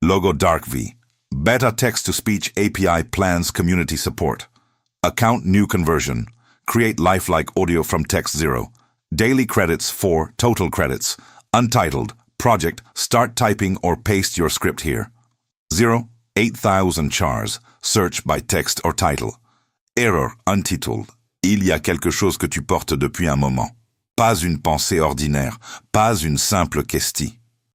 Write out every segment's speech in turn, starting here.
Logo DarkV. Beta text-to-speech API plans community support. Account new conversion. Create lifelike audio from text 0. Daily credits 4, total credits. Untitled. Project. Start typing or paste your script here. 0. 8,000 chars. Search by text or title. Error. Untitled. Il y a quelque chose que tu portes depuis un moment. Pas une pensée ordinaire. Pas une simple question.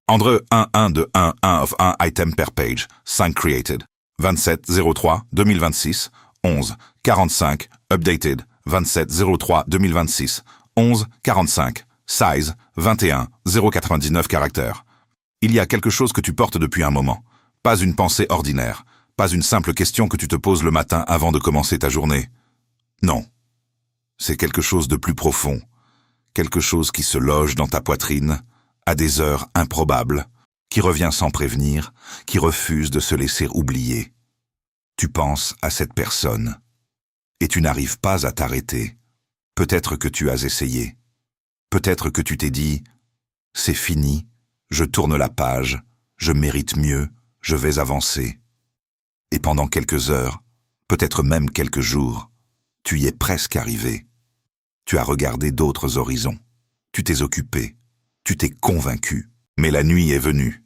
Andre 1 de 1 of 1 item per page. 5 created. 27-03-2026. 11-45. Updated. 27-03-2026. 11-45. Size. 21. 0,99 caractères. Il y a quelque chose que tu portes depuis un moment. Pas une pensée ordinaire. Pas une simple question que tu te poses le matin avant de commencer ta journée. Non. C'est quelque chose de plus profond. Quelque chose qui se loge dans ta poitrine, à des heures improbables, qui revient sans prévenir, qui refuse de se laisser oublier. Tu penses à cette personne, et tu n'arrives pas à t'arrêter. Peut-être que tu as essayé. Peut-être que tu t'es dit « C'est fini, je tourne la page, je mérite mieux, je vais avancer. » Et pendant quelques heures, peut-être même quelques jours, tu y es presque arrivé. Tu as regardé d'autres horizons. Tu t'es occupé. Tu t'es convaincu. Mais la nuit est venue.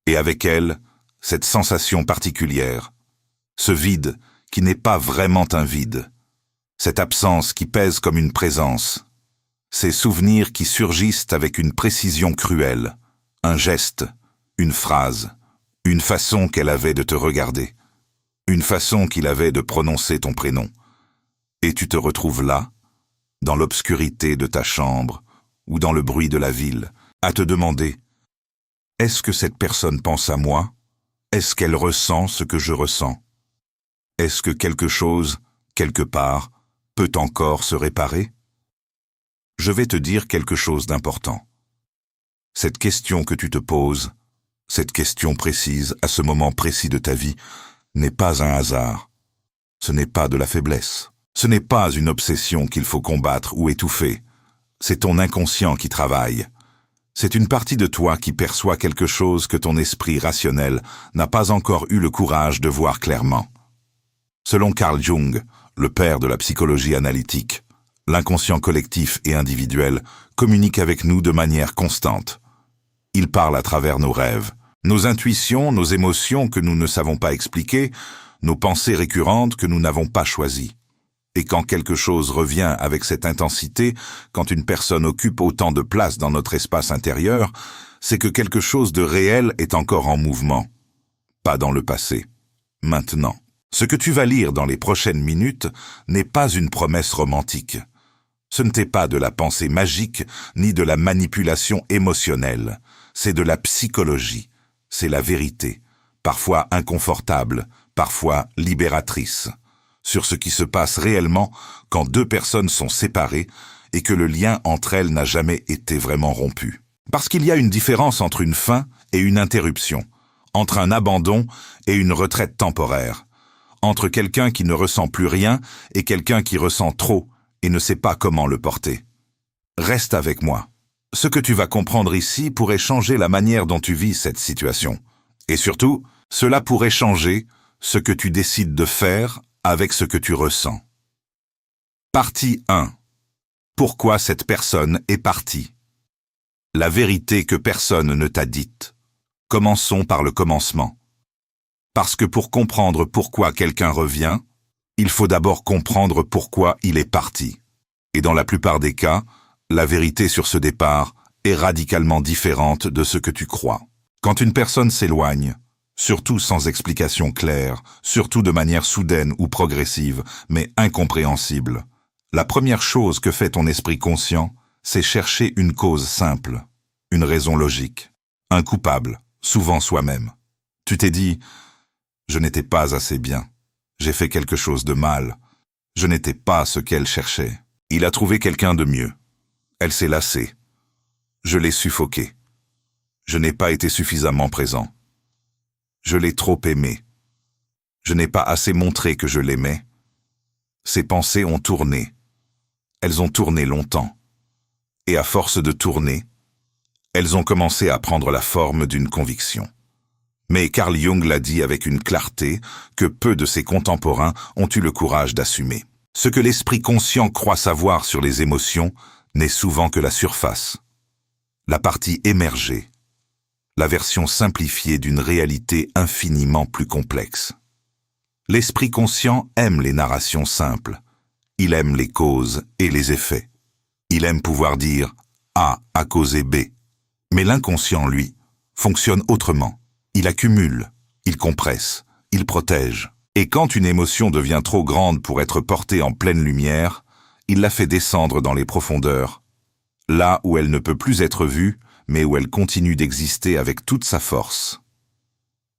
Et avec elle, cette sensation particulière. Ce vide qui n'est pas vraiment un vide. Cette absence qui pèse comme une présence. Ces souvenirs qui surgissent avec une précision cruelle. Un geste, une phrase, une façon qu'elle avait de te regarder. Une façon qu'il avait de prononcer ton prénom. Et tu te retrouves là, dans l'obscurité de ta chambre ou dans le bruit de la ville, à te demander « Est-ce que cette personne pense à moi? Est-ce qu'elle ressent ce que je ressens? Est-ce que quelque chose, quelque part, peut encore se réparer ?» Je vais te dire quelque chose d'important. Cette question que tu te poses, cette question précise à ce moment précis de ta vie, n'est pas un hasard. Ce n'est pas de la faiblesse. Ce n'est pas une obsession qu'il faut combattre ou étouffer. C'est ton inconscient qui travaille. C'est une partie de toi qui perçoit quelque chose que ton esprit rationnel n'a pas encore eu le courage de voir clairement. Selon Carl Jung, le père de la psychologie analytique, l'inconscient collectif et individuel communique avec nous de manière constante. Il parle à travers nos rêves, nos intuitions, nos émotions que nous ne savons pas expliquer, nos pensées récurrentes que nous n'avons pas choisies. Et quand quelque chose revient avec cette intensité, quand une personne occupe autant de place dans notre espace intérieur, c'est que quelque chose de réel est encore en mouvement. Pas dans le passé. Maintenant. Ce que tu vas lire dans les prochaines minutes n'est pas une promesse romantique. Ce n'était pas de la pensée magique, ni de la manipulation émotionnelle. C'est de la psychologie. C'est la vérité. Parfois inconfortable, parfois libératrice. Sur ce qui se passe réellement quand deux personnes sont séparées et que le lien entre elles n'a jamais été vraiment rompu. Parce qu'il y a une différence entre une fin et une interruption, entre un abandon et une retraite temporaire, entre quelqu'un qui ne ressent plus rien et quelqu'un qui ressent trop et ne sait pas comment le porter. Reste avec moi. Ce que tu vas comprendre ici pourrait changer la manière dont tu vis cette situation. Et surtout, cela pourrait changer ce que tu décides de faire avec ce que tu ressens. Partie 1. Pourquoi cette personne est partie? La vérité que personne ne t'a dite. Commençons par le commencement. Parce que pour comprendre pourquoi quelqu'un revient, il faut d'abord comprendre pourquoi il est parti. Et dans la plupart des cas, la vérité sur ce départ est radicalement différente de ce que tu crois. Quand une personne s'éloigne, surtout sans explication claire, surtout de manière soudaine ou progressive, mais incompréhensible, la première chose que fait ton esprit conscient, c'est chercher une cause simple, une raison logique, un coupable, souvent soi-même. Tu t'es dit « Je n'étais pas assez bien, j'ai fait quelque chose de mal, je n'étais pas ce qu'elle cherchait. Il a trouvé quelqu'un de mieux. Elle s'est lassée. Je l'ai suffoquée. Je n'ai pas été suffisamment présent. Je l'ai trop aimé. Je n'ai pas assez montré que je l'aimais. Ses pensées ont tourné. Elles ont tourné longtemps. Et à force de tourner, elles ont commencé à prendre la forme d'une conviction. Mais Carl Jung l'a dit avec une clarté que peu de ses contemporains ont eu le courage d'assumer. Ce que l'esprit conscient croit savoir sur les émotions n'est souvent que la surface, la partie émergée, la version simplifiée d'une réalité infiniment plus complexe. L'esprit conscient aime les narrations simples. Il aime les causes et les effets. Il aime pouvoir dire A a causé B. Mais l'inconscient, lui, fonctionne autrement. Il accumule, il compresse, il protège. Et quand une émotion devient trop grande pour être portée en pleine lumière, il la fait descendre dans les profondeurs, là où elle ne peut plus être vue, mais où elle continue d'exister avec toute sa force.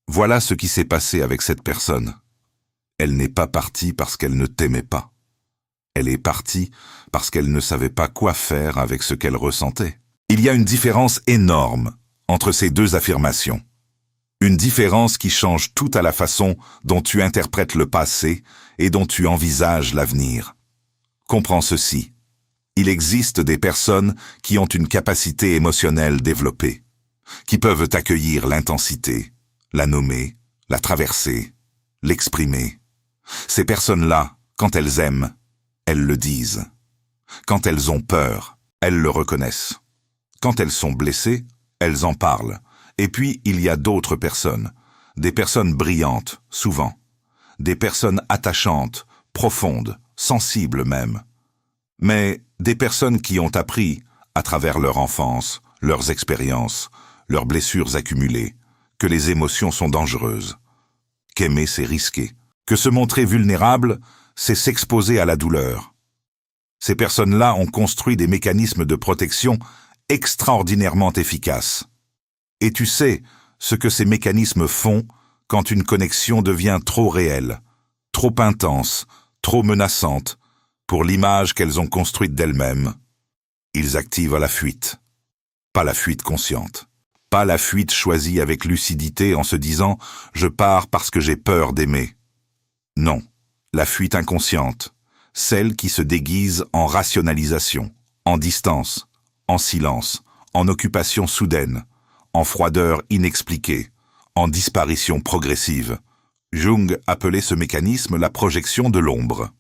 Voilà ce qui s'est passé avec cette personne. Elle n'est pas partie parce qu'elle ne t'aimait pas. Elle est partie parce qu'elle ne savait pas quoi faire avec ce qu'elle ressentait. Il y a une différence énorme entre ces deux affirmations. Une différence qui change tout à la façon dont tu interprètes le passé et dont tu envisages l'avenir. Comprends ceci. Il existe des personnes qui ont une capacité émotionnelle développée, qui peuvent accueillir l'intensité, la nommer, la traverser, l'exprimer. Ces personnes-là, quand elles aiment, elles le disent. Quand elles ont peur, elles le reconnaissent. Quand elles sont blessées, elles en parlent. Et puis, il y a d'autres personnes, des personnes brillantes, souvent, des personnes attachantes, profondes, sensibles même, mais des personnes qui ont appris, à travers leur enfance, leurs expériences, leurs blessures accumulées, que les émotions sont dangereuses, qu'aimer c'est risqué, que se montrer vulnérable, c'est s'exposer à la douleur. Ces personnes-là ont construit des mécanismes de protection extraordinairement efficaces. Et tu sais ce que ces mécanismes font quand une connexion devient trop réelle, trop intense, trop menaçante pour l'image qu'elles ont construite d'elles-mêmes. Ils activent la fuite. Pas la fuite consciente. Pas la fuite choisie avec lucidité en se disant « je pars parce que j'ai peur d'aimer ». Non, la fuite inconsciente, celle qui se déguise en rationalisation, en distance, en silence, en occupation soudaine, en froideur inexpliquée, en disparition progressive. Jung appelait ce mécanisme la projection de l'ombre.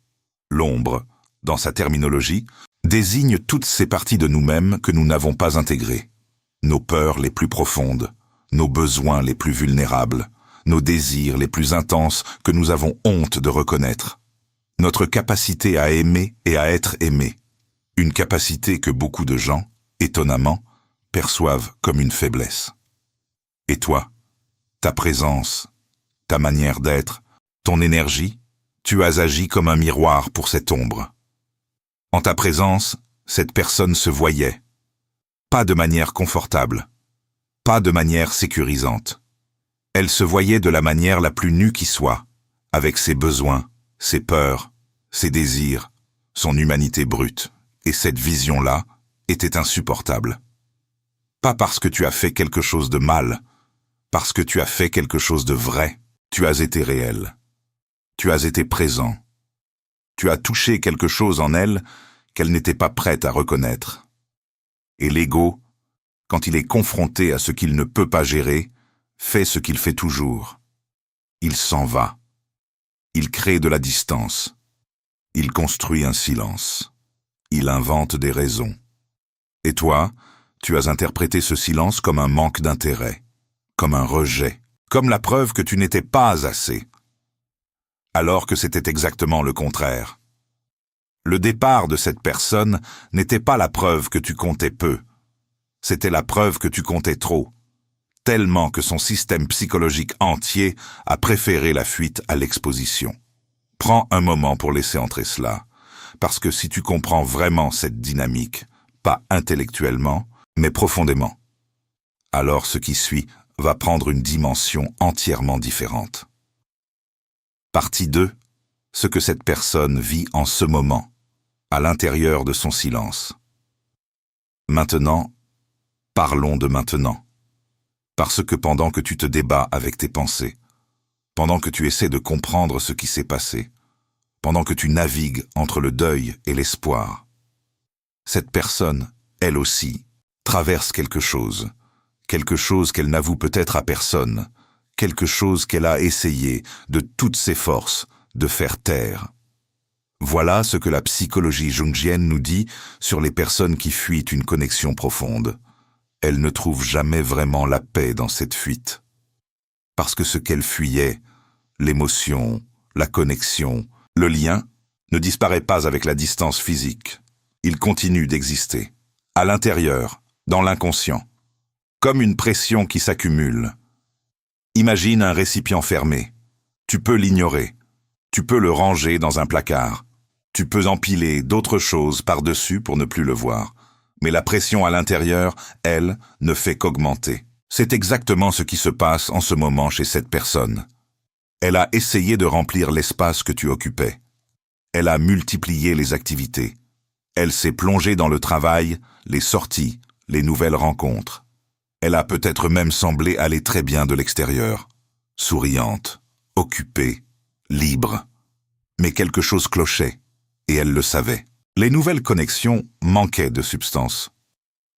L'ombre, dans sa terminologie, désigne toutes ces parties de nous-mêmes que nous n'avons pas intégrées. Nos peurs les plus profondes, nos besoins les plus vulnérables, nos désirs les plus intenses que nous avons honte de reconnaître. Notre capacité à aimer et à être aimé. Une capacité que beaucoup de gens, étonnamment, perçoivent comme une faiblesse. Et toi, ta présence, ta manière d'être, ton énergie, tu as agi comme un miroir pour cette ombre. En ta présence, cette personne se voyait, pas de manière confortable, pas de manière sécurisante. Elle se voyait de la manière la plus nue qui soit, avec ses besoins, ses peurs, ses désirs, son humanité brute, et cette vision-là était insupportable. Pas parce que tu as fait quelque chose de mal, parce que tu as fait quelque chose de vrai, tu as été réel. Tu as été présent. Tu as touché quelque chose en elle qu'elle n'était pas prête à reconnaître. Et l'ego, quand il est confronté à ce qu'il ne peut pas gérer, fait ce qu'il fait toujours. Il s'en va. Il crée de la distance. Il construit un silence. Il invente des raisons. Et toi, tu as interprété ce silence comme un manque d'intérêt, comme un rejet, comme la preuve que tu n'étais pas assez. Alors que c'était exactement le contraire. Le départ de cette personne n'était pas la preuve que tu comptais peu. C'était la preuve que tu comptais trop, tellement que son système psychologique entier a préféré la fuite à l'exposition. Prends un moment pour laisser entrer cela, parce que si tu comprends vraiment cette dynamique, pas intellectuellement, mais profondément, alors ce qui suit va prendre une dimension entièrement différente. Partie 2. Ce que cette personne vit en ce moment, à l'intérieur de son silence. Maintenant, parlons de maintenant. Parce que pendant que tu te débats avec tes pensées, pendant que tu essaies de comprendre ce qui s'est passé, pendant que tu navigues entre le deuil et l'espoir, cette personne, elle aussi, traverse quelque chose qu'elle n'avoue peut-être à personne, quelque chose qu'elle a essayé de toutes ses forces de faire taire. Voilà ce que la psychologie jungienne nous dit sur les personnes qui fuient une connexion profonde. Elles ne trouvent jamais vraiment la paix dans cette fuite. Parce que ce qu'elles fuyaient, l'émotion, la connexion, le lien, ne disparaît pas avec la distance physique. Il continue d'exister, à l'intérieur, dans l'inconscient, comme une pression qui s'accumule. Imagine un récipient fermé. Tu peux l'ignorer. Tu peux le ranger dans un placard. Tu peux empiler d'autres choses par-dessus pour ne plus le voir. Mais la pression à l'intérieur, elle, ne fait qu'augmenter. C'est exactement ce qui se passe en ce moment chez cette personne. Elle a essayé de remplir l'espace que tu occupais. Elle a multiplié les activités. Elle s'est plongée dans le travail, les sorties, les nouvelles rencontres. Elle a peut-être même semblé aller très bien de l'extérieur, souriante, occupée, libre. Mais quelque chose clochait, et elle le savait. Les nouvelles connexions manquaient de substance.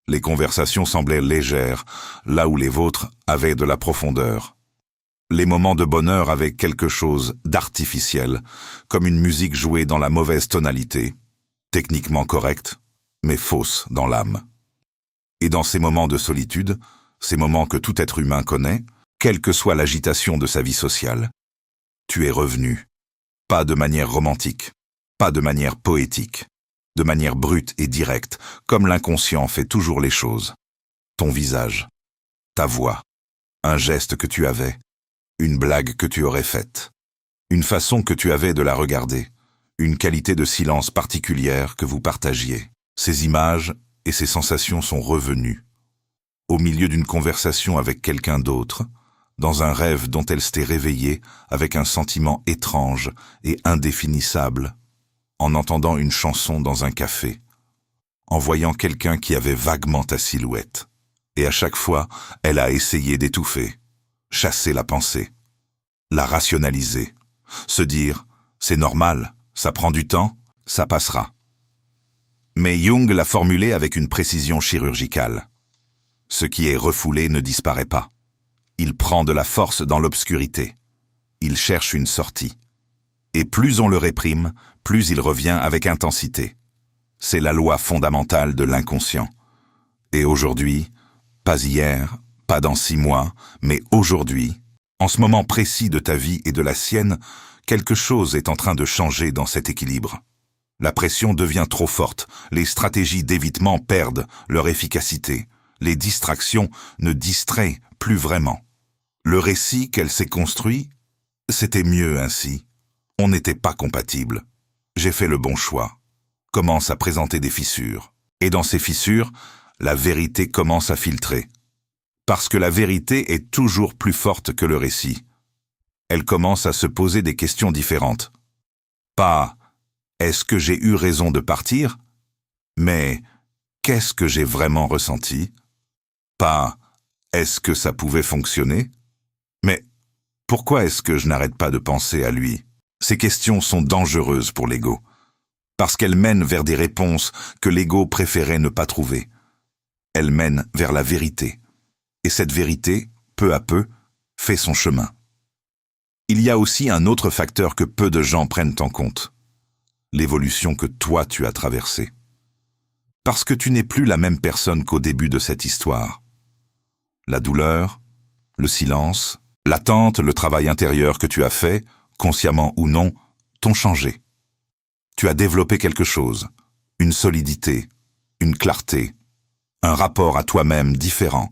Les conversations semblaient légères, là où les vôtres avaient de la profondeur. Les moments de bonheur avaient quelque chose d'artificiel, comme une musique jouée dans la mauvaise tonalité, techniquement correcte, mais fausse dans l'âme. Et dans ces moments de solitude, ces moments que tout être humain connaît, quelle que soit l'agitation de sa vie sociale, tu es revenu, pas de manière romantique, pas de manière poétique, de manière brute et directe, comme l'inconscient fait toujours les choses. Ton visage, ta voix, un geste que tu avais, une blague que tu aurais faite, une façon que tu avais de la regarder, une qualité de silence particulière que vous partagiez. Ces images et ces sensations sont revenues. Au milieu d'une conversation avec quelqu'un d'autre, dans un rêve dont elle s'était réveillée avec un sentiment étrange et indéfinissable, en entendant une chanson dans un café, en voyant quelqu'un qui avait vaguement ta silhouette. Et à chaque fois, elle a essayé d'étouffer, chasser la pensée, la rationaliser, se dire « c'est normal, ça prend du temps, ça passera ». Mais Jung l'a formulé avec une précision chirurgicale. Ce qui est refoulé ne disparaît pas. Il prend de la force dans l'obscurité. Il cherche une sortie. Et plus on le réprime, plus il revient avec intensité. C'est la loi fondamentale de l'inconscient. Et aujourd'hui, pas hier, pas dans 6 mois, mais aujourd'hui, en ce moment précis de ta vie et de la sienne, quelque chose est en train de changer dans cet équilibre. La pression devient trop forte, les stratégies d'évitement perdent leur efficacité, les distractions ne distraient plus vraiment. Le récit qu'elle s'est construit, c'était mieux ainsi. On n'était pas compatibles. J'ai fait le bon choix. Commence à présenter des fissures. Et dans ces fissures, la vérité commence à filtrer. Parce que la vérité est toujours plus forte que le récit. Elle commence à se poser des questions différentes. Pas « est-ce que j'ai eu raison de partir ?» mais « qu'est-ce que j'ai vraiment ressenti ?» Pas « est-ce que ça pouvait fonctionner ?» mais « pourquoi est-ce que je n'arrête pas de penser à lui ?» Ces questions sont dangereuses pour l'ego, parce qu'elles mènent vers des réponses que l'ego préférait ne pas trouver. Elles mènent vers la vérité, et cette vérité, peu à peu, fait son chemin. Il y a aussi un autre facteur que peu de gens prennent en compte, l'évolution que toi tu as traversée. Parce que tu n'es plus la même personne qu'au début de cette histoire. La douleur, le silence, l'attente, le travail intérieur que tu as fait, consciemment ou non, t'ont changé. Tu as développé quelque chose, une solidité, une clarté, un rapport à toi-même différent.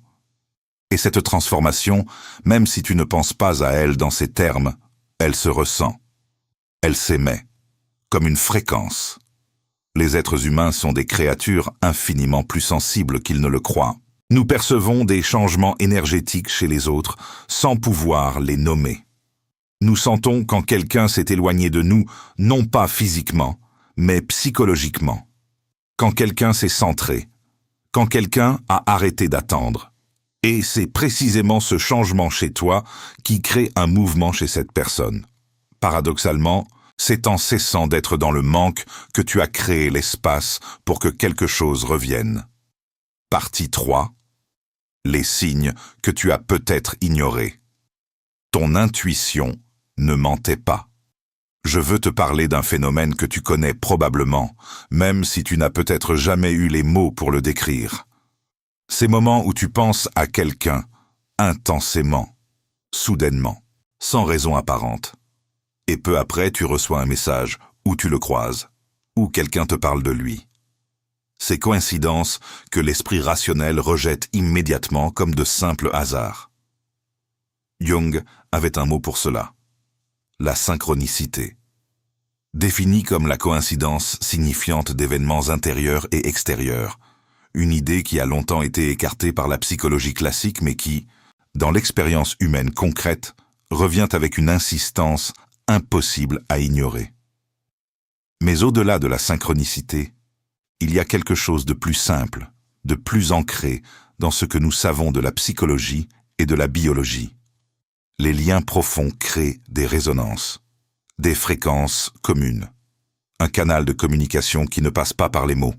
Et cette transformation, même si tu ne penses pas à elle dans ces termes, elle se ressent. Elle s'émet, comme une fréquence. Les êtres humains sont des créatures infiniment plus sensibles qu'ils ne le croient. Nous percevons des changements énergétiques chez les autres sans pouvoir les nommer. Nous sentons quand quelqu'un s'est éloigné de nous, non pas physiquement, mais psychologiquement. Quand quelqu'un s'est centré, quand quelqu'un a arrêté d'attendre. Et c'est précisément ce changement chez toi qui crée un mouvement chez cette personne. Paradoxalement, c'est en cessant d'être dans le manque que tu as créé l'espace pour que quelque chose revienne. Partie 3. Les signes que tu as peut-être ignorés. Ton intuition ne mentait pas. Je veux te parler d'un phénomène que tu connais probablement, même si tu n'as peut-être jamais eu les mots pour le décrire. Ces moments où tu penses à quelqu'un, intensément, soudainement, sans raison apparente. Et peu après, tu reçois un message, ou tu le croises, ou quelqu'un te parle de lui. Ces coïncidences que l'esprit rationnel rejette immédiatement comme de simples hasards. Jung avait un mot pour cela. La synchronicité. Définie comme la coïncidence signifiante d'événements intérieurs et extérieurs, une idée qui a longtemps été écartée par la psychologie classique mais qui, dans l'expérience humaine concrète, revient avec une insistance impossible à ignorer. Mais au-delà de la synchronicité, il y a quelque chose de plus simple, de plus ancré dans ce que nous savons de la psychologie et de la biologie. Les liens profonds créent des résonances, des fréquences communes, un canal de communication qui ne passe pas par les mots.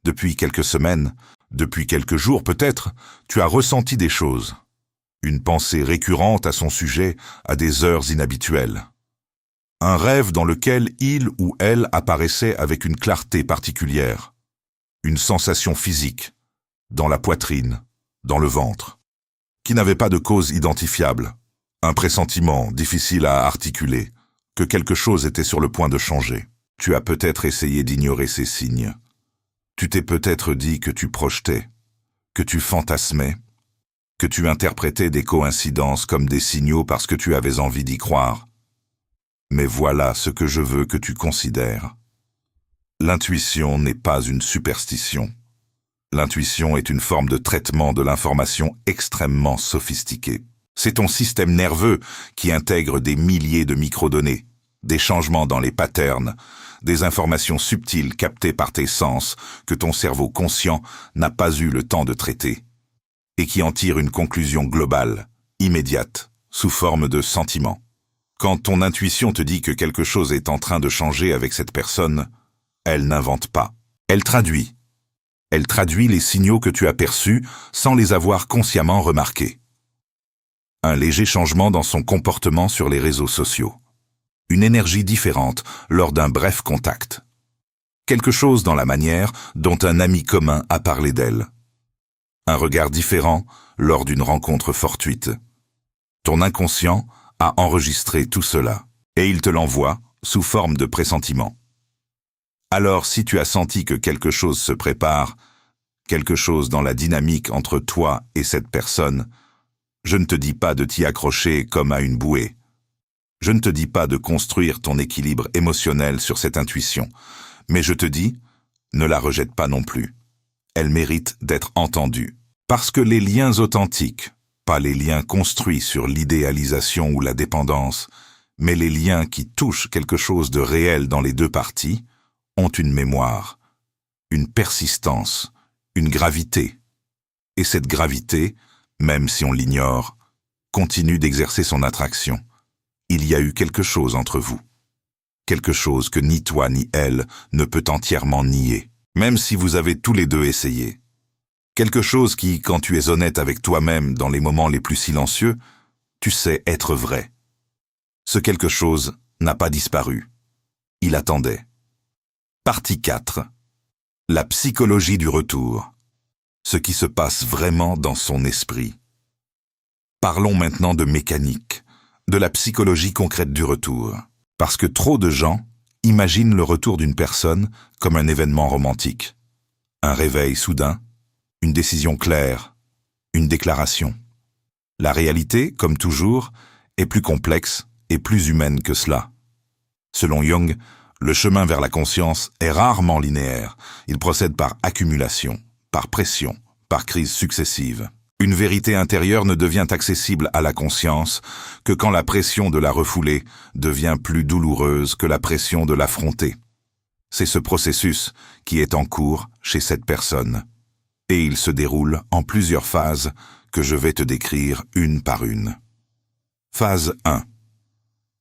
Depuis quelques semaines, depuis quelques jours peut-être, tu as ressenti des choses. Une pensée récurrente à son sujet à des heures inhabituelles. Un rêve dans lequel il ou elle apparaissait avec une clarté particulière. Une sensation physique, dans la poitrine, dans le ventre, qui n'avait pas de cause identifiable. Un pressentiment difficile à articuler, que quelque chose était sur le point de changer. Tu as peut-être essayé d'ignorer ces signes. Tu t'es peut-être dit que tu projetais, que tu fantasmais, que tu interprétais des coïncidences comme des signaux parce que tu avais envie d'y croire. Mais voilà ce que je veux que tu considères. L'intuition n'est pas une superstition. L'intuition est une forme de traitement de l'information extrêmement sophistiquée. C'est ton système nerveux qui intègre des milliers de microdonnées, des changements dans les patterns, des informations subtiles captées par tes sens que ton cerveau conscient n'a pas eu le temps de traiter, et qui en tire une conclusion globale, immédiate, sous forme de sentiment. Quand ton intuition te dit que quelque chose est en train de changer avec cette personne, elle n'invente pas. Elle traduit. Elle traduit les signaux que tu as perçus sans les avoir consciemment remarqués. Un léger changement dans son comportement sur les réseaux sociaux. Une énergie différente lors d'un bref contact. Quelque chose dans la manière dont un ami commun a parlé d'elle. Un regard différent lors d'une rencontre fortuite. Ton inconscient a enregistré tout cela, et il te l'envoie sous forme de pressentiment. Alors si tu as senti que quelque chose se prépare, quelque chose dans la dynamique entre toi et cette personne, je ne te dis pas de t'y accrocher comme à une bouée. Je ne te dis pas de construire ton équilibre émotionnel sur cette intuition, mais je te dis, ne la rejette pas non plus. Elle mérite d'être entendue. Parce que les liens authentiques, pas les liens construits sur l'idéalisation ou la dépendance, mais les liens qui touchent quelque chose de réel dans les deux parties, ont une mémoire, une persistance, une gravité. Et cette gravité, même si on l'ignore, continue d'exercer son attraction. Il y a eu quelque chose entre vous. Quelque chose que ni toi ni elle ne peut entièrement nier, même si vous avez tous les deux essayé. Quelque chose qui, quand tu es honnête avec toi-même dans les moments les plus silencieux, tu sais être vrai. Ce quelque chose n'a pas disparu. Il attendait. Partie 4. La psychologie du retour. Ce qui se passe vraiment dans son esprit. Parlons maintenant de mécanique, de la psychologie concrète du retour. Parce que trop de gens imaginent le retour d'une personne comme un événement romantique. Un réveil soudain, une décision claire, une déclaration. La réalité, comme toujours, est plus complexe et plus humaine que cela. Selon Jung, le chemin vers la conscience est rarement linéaire. Il procède par accumulation, par pression, par crises successives. Une vérité intérieure ne devient accessible à la conscience que quand la pression de la refouler devient plus douloureuse que la pression de l'affronter. C'est ce processus qui est en cours chez cette personne. Et il se déroule en plusieurs phases que je vais te décrire une par une. Phase 1.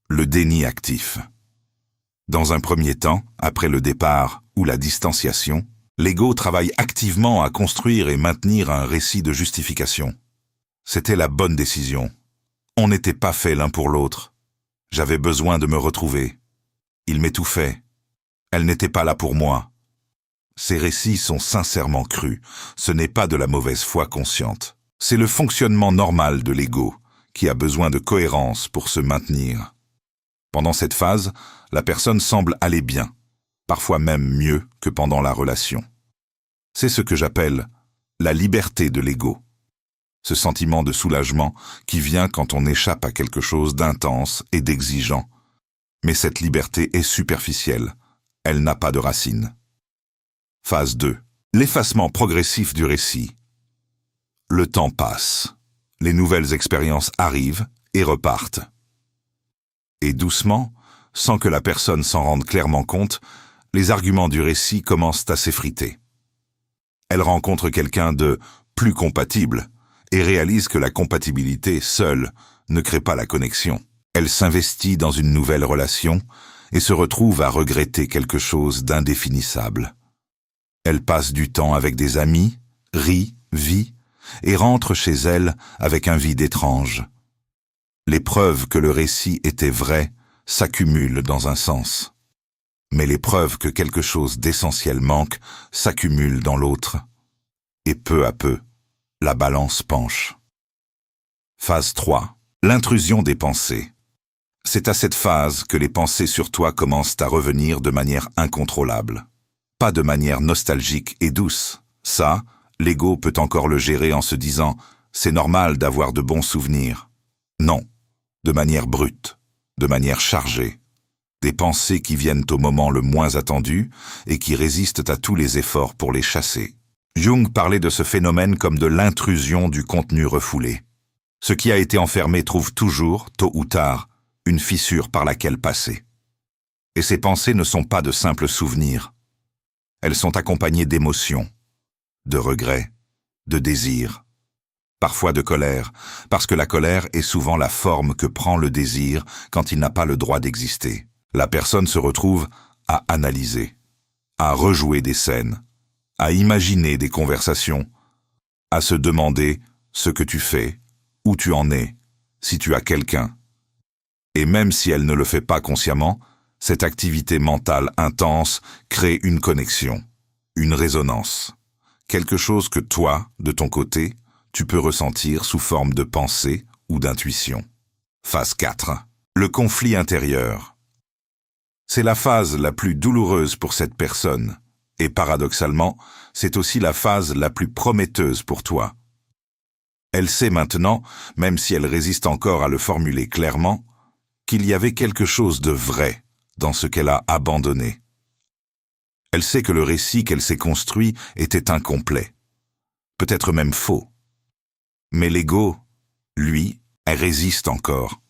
Le déni actif. Dans un premier temps, après le départ ou la distanciation, l'ego travaille activement à construire et maintenir un récit de justification. C'était la bonne décision. On n'était pas fait l'un pour l'autre. J'avais besoin de me retrouver. Il m'étouffait. Elle n'était pas là pour moi. Ces récits sont sincèrement crus. Ce n'est pas de la mauvaise foi consciente. C'est le fonctionnement normal de l'ego, qui a besoin de cohérence pour se maintenir. Pendant cette phase, la personne semble aller bien, parfois même mieux que pendant la relation. C'est ce que j'appelle la liberté de l'ego. Ce sentiment de soulagement qui vient quand on échappe à quelque chose d'intense et d'exigeant. Mais cette liberté est superficielle, elle n'a pas de racines. Phase 2. L'effacement progressif du récit. Le temps passe, les nouvelles expériences arrivent et repartent. Et doucement, sans que la personne s'en rende clairement compte, les arguments du récit commencent à s'effriter. Elle rencontre quelqu'un de plus compatible et réalise que la compatibilité seule ne crée pas la connexion. Elle s'investit dans une nouvelle relation et se retrouve à regretter quelque chose d'indéfinissable. Elle passe du temps avec des amis, rit, vit, et rentre chez elle avec un vide étrange. Les preuves que le récit était vrai s'accumulent dans un sens. Mais les preuves que quelque chose d'essentiel manque s'accumulent dans l'autre. Et peu à peu, la balance penche. Phase 3. L'intrusion des pensées. C'est à cette phase que les pensées sur toi commencent à revenir de manière incontrôlable. Pas de manière nostalgique et douce. Ça, l'ego peut encore le gérer en se disant « c'est normal d'avoir de bons souvenirs ». Non, de manière brute, de manière chargée. Des pensées qui viennent au moment le moins attendu et qui résistent à tous les efforts pour les chasser. Jung parlait de ce phénomène comme de l'intrusion du contenu refoulé. Ce qui a été enfermé trouve toujours, tôt ou tard, une fissure par laquelle passer. Et ces pensées ne sont pas de simples souvenirs. Elles sont accompagnées d'émotions, de regrets, de désirs, parfois de colère, parce que la colère est souvent la forme que prend le désir quand il n'a pas le droit d'exister. La personne se retrouve à analyser, à rejouer des scènes, à imaginer des conversations, à se demander ce que tu fais, où tu en es, si tu as quelqu'un. Et même si elle ne le fait pas consciemment, cette activité mentale intense crée une connexion, une résonance, quelque chose que toi, de ton côté, tu peux ressentir sous forme de pensée ou d'intuition. Phase 4. Le conflit intérieur. C'est la phase la plus douloureuse pour cette personne, et paradoxalement, c'est aussi la phase la plus prometteuse pour toi. Elle sait maintenant, même si elle résiste encore à le formuler clairement, qu'il y avait quelque chose de vrai dans ce qu'elle a abandonné. Elle sait que le récit qu'elle s'est construit était incomplet, peut-être même faux. Mais l'ego, lui, elle résiste encore.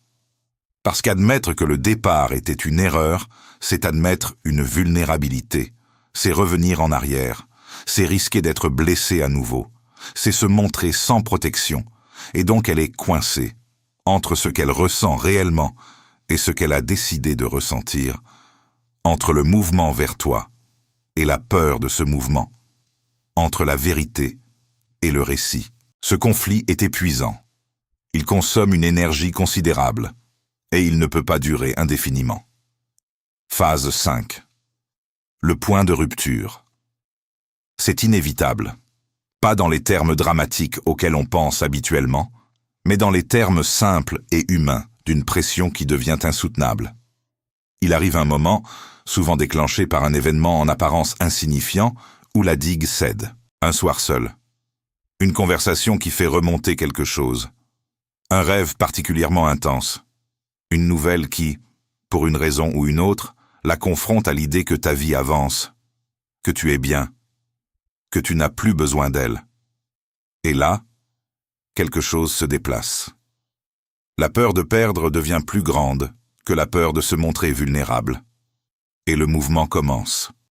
Parce qu'admettre que le départ était une erreur, c'est admettre une vulnérabilité, c'est revenir en arrière, c'est risquer d'être blessé à nouveau, c'est se montrer sans protection, et donc elle est coincée entre ce qu'elle ressent réellement et ce qu'elle a décidé de ressentir, entre le mouvement vers toi et la peur de ce mouvement, entre la vérité et le récit. Ce conflit est épuisant. Il consomme une énergie considérable et il ne peut pas durer indéfiniment. Phase 5. Le point de rupture. C'est inévitable. Pas dans les termes dramatiques auxquels on pense habituellement, mais dans les termes simples et humains d'une pression qui devient insoutenable. Il arrive un moment, souvent déclenché par un événement en apparence insignifiant, où la digue cède. Un soir seul. Une conversation qui fait remonter quelque chose. Un rêve particulièrement intense. Une nouvelle qui, pour une raison ou une autre, la confronte à l'idée que ta vie avance, que tu es bien, que tu n'as plus besoin d'elle. Et là, quelque chose se déplace. La peur de perdre devient plus grande que la peur de se montrer vulnérable. Et le mouvement commence.